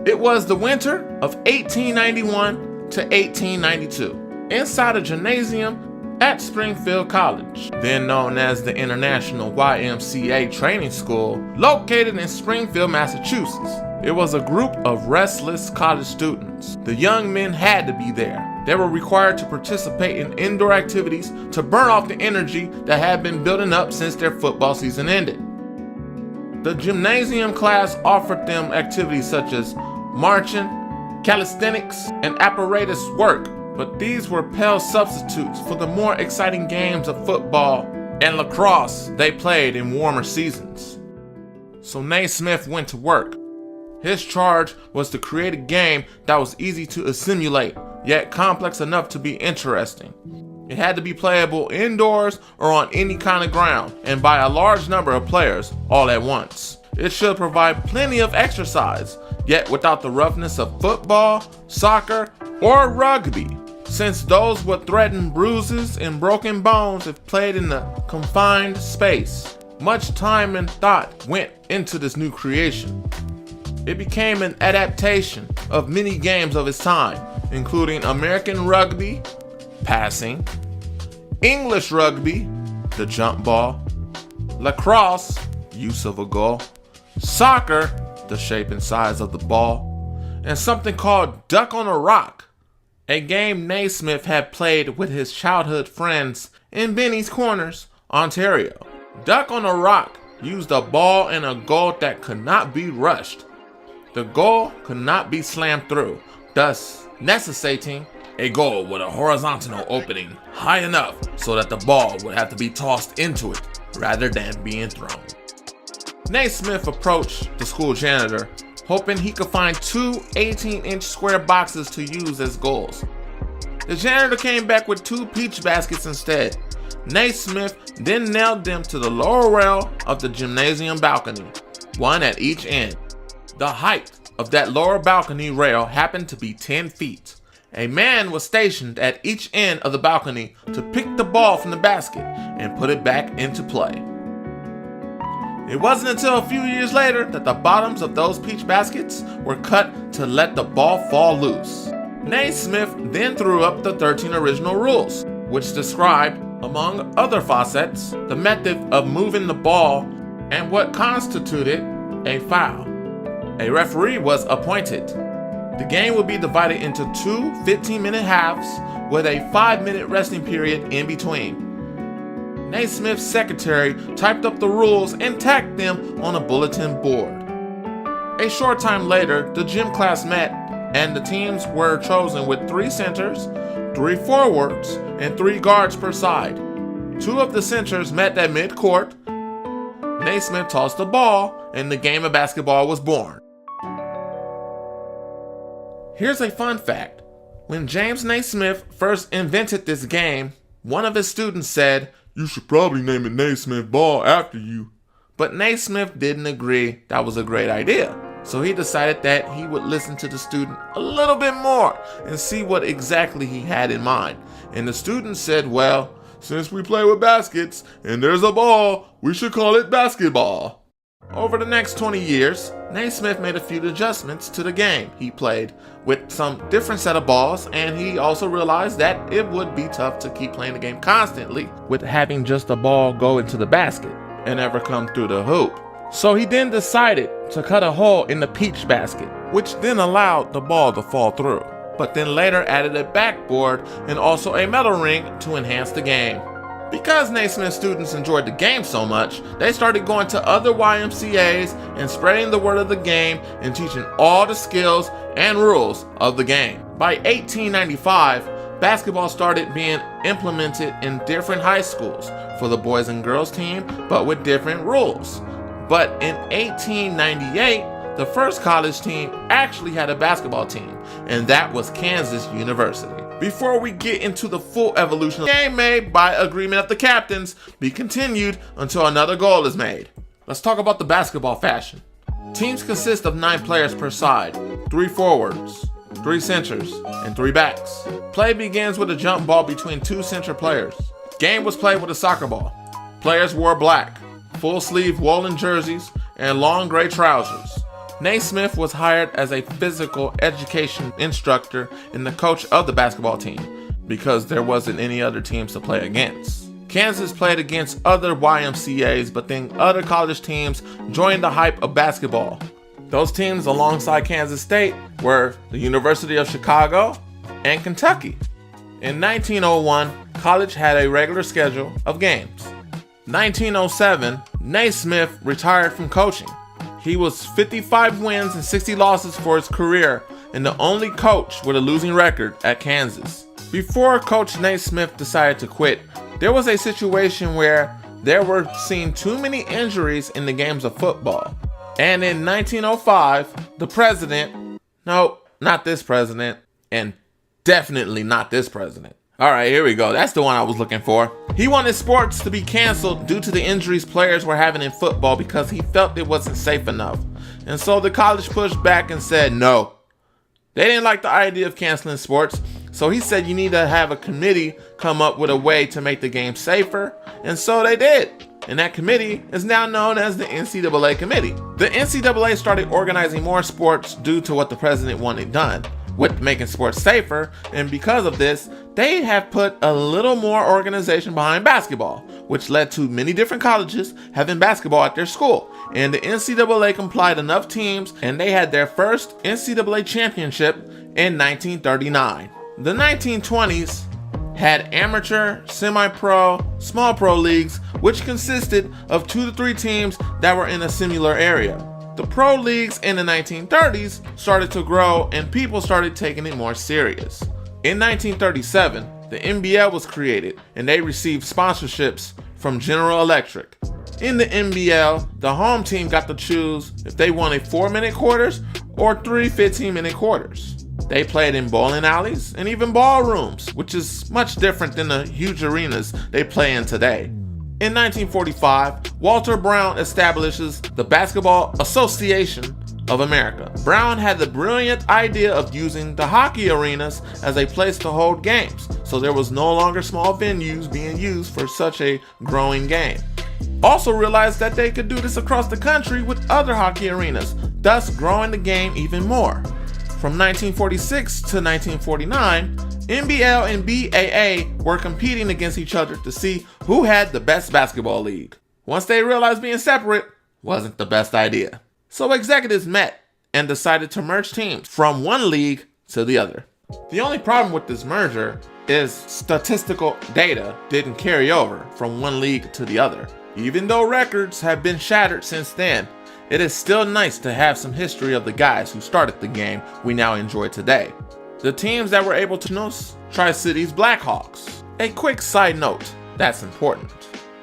It was the winter of 1891 to 1892, inside a gymnasium at Springfield College, then known as the International YMCA Training School, located in Springfield, Massachusetts. It was a group of restless college students. The young men had to be there. They were required to participate in indoor activities to burn off the energy that had been building up since their football season ended. The gymnasium class offered them activities such as marching, calisthenics, and apparatus work, but these were pale substitutes for the more exciting games of football and lacrosse they played in warmer seasons. So Naismith went to work. His charge was to create a game that was easy to assimilate, yet complex enough to be interesting. It had to be playable indoors or on any kind of ground, and by a large number of players all at once. It should provide plenty of exercise, yet without the roughness of football, soccer, or rugby, since those would threaten bruises and broken bones if played in a confined space. Much time and thought went into this new creation. It became an adaptation of many games of its time, including American rugby, passing, English rugby, the jump ball, lacrosse, use of a goal, soccer, the shape and size of the ball, and something called Duck on a Rock, a game Naismith had played with his childhood friends in Benny's Corners, Ontario. Duck on a Rock used a ball and a goal that could not be rushed. The goal could not be slammed through, thus necessitating a goal with a horizontal opening high enough so that the ball would have to be tossed into it rather than being thrown. Naismith approached the school janitor, hoping he could find two 18-inch square boxes to use as goals. The janitor came back with two peach baskets instead. Naismith then nailed them to the lower rail of the gymnasium balcony, one at each end. The height of that lower balcony rail happened to be 10 feet. A man was stationed at each end of the balcony to pick the ball from the basket and put it back into play. It wasn't until a few years later that the bottoms of those peach baskets were cut to let the ball fall loose. Naismith then threw up the 13 original rules, which described, among other facets, the method of moving the ball and what constituted a foul. A referee was appointed. The game would be divided into two 15-minute halves with a 5-minute resting period in between. Naismith's secretary typed up the rules and tacked them on a bulletin board. A short time later, the gym class met and the teams were chosen with 3 centers, 3 forwards, and 3 guards per side. 2 of the centers met at mid-court. Naismith tossed the ball and the game of basketball was born. Here's a fun fact. When James Naismith first invented this game, one of his students said, "You should probably name it Naismith Ball after you." But Naismith didn't agree that was a great idea. So he decided that he would listen to the student a little bit more and see what exactly he had in mind. And the student said, "Well, since we play with baskets and there's a ball, we should call it basketball." Over the next 20 years, Naismith made a few adjustments to the game he played with some different set of balls, and he also realized that it would be tough to keep playing the game constantly with having just a ball go into the basket and never come through the hoop. So he then decided to cut a hole in the peach basket, which then allowed the ball to fall through, but then later added a backboard and also a metal ring to enhance the game. Because Naismith students enjoyed the game so much, they started going to other YMCAs and spreading the word of the game and teaching all the skills and rules of the game. By 1895, basketball started being implemented in different high schools for the boys and girls team, but with different rules. But in 1898, the first college team actually had a basketball team, and that was Kansas University. Before we get into the full evolution of the game made by agreement of the captains, be continued until another goal is made. Let's talk about the basketball fashion. Teams consist of 9 players per side, 3 forwards, 3 centers, and 3 backs. Play begins with a jump ball between 2 center players. Game was played with a soccer ball. Players wore black, full sleeve woolen jerseys, and long gray trousers. Naismith was hired as a physical education instructor and the coach of the basketball team because there wasn't any other teams to play against. Kansas played against other YMCAs, but then other college teams joined the hype of basketball. Those teams alongside Kansas State were the University of Chicago and Kentucky. In 1901, college had a regular schedule of games. 1907, Naismith retired from coaching. He was 55 wins and 60 losses for his career and the only coach with a losing record at Kansas. Before Coach Naismith decided to quit, there was a situation where there were seen too many injuries in the games of football. And in 1905, the president, no, not this president, and definitely not this president. All right, here we go. That's the one I was looking for. He wanted sports to be canceled due to the injuries players were having in football because he felt it wasn't safe enough. And so the college pushed back and said no. They didn't like the idea of canceling sports, so he said you need to have a committee come up with a way to make the game safer, and so they did. And that committee is now known as the NCAA committee. The NCAA started organizing more sports due to what the president wanted done with making sports safer, and because of this, they have put a little more organization behind basketball, which led to many different colleges having basketball at their school. And the NCAA complied enough teams, and they had their first NCAA championship in 1939. The 1920s had amateur, semi-pro, small pro leagues, which consisted of 2 to 3 teams that were in a similar area. The pro leagues in the 1930s started to grow and people started taking it more serious. In 1937, the NBL was created and they received sponsorships from General Electric. In the NBL, the home team got to choose if they wanted 4-minute quarters or 3 15-minute quarters. They played in bowling alleys and even ballrooms, which is much different than the huge arenas they play in today. In 1945, Walter Brown establishes the Basketball Association of America. Brown had the brilliant idea of using the hockey arenas as a place to hold games, so there was no longer small venues being used for such a growing game. Also realized that they could do this across the country with other hockey arenas, thus growing the game even more. From 1946 to 1949, NBL and BAA were competing against each other to see who had the best basketball league. Once they realized being separate wasn't the best idea. So executives met and decided to merge teams from one league to the other. The only problem with this merger is statistical data didn't carry over from one league to the other. Even though records have been shattered since then, it is still nice to have some history of the guys who started the game we now enjoy today. The teams that were able to notice Tri-Cities Blackhawks. A quick side note that's important.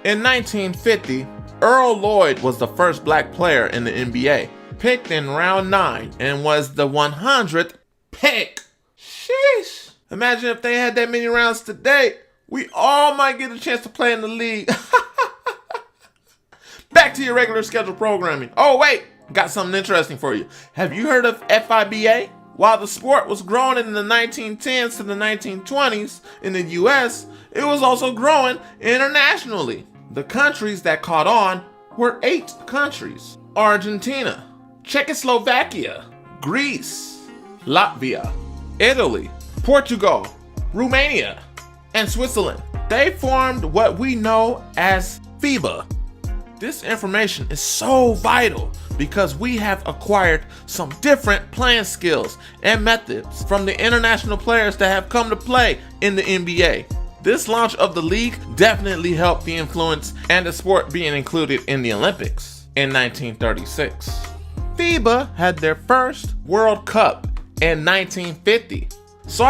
In 1950, Earl Lloyd was the first black player in the NBA, picked in round 9 and was the 100th pick. Sheesh. Imagine if they had that many rounds today. We all might get a chance to play in the league. Back to your regular scheduled programming. Oh wait, got something interesting for you. Have you heard of FIBA? While the sport was growing in the 1910s to the 1920s in the US, it was also growing internationally. The countries that caught on were 8 countries: Argentina, Czechoslovakia, Greece, Latvia, Italy, Portugal, Romania, and Switzerland. They formed what we know as FIBA. This information is so vital because we have acquired some different playing skills and methods from the international players that have come to play in the NBA. This launch of the league definitely helped the influence and the sport being included in the Olympics in 1936. FIBA had their first World Cup in 1950. So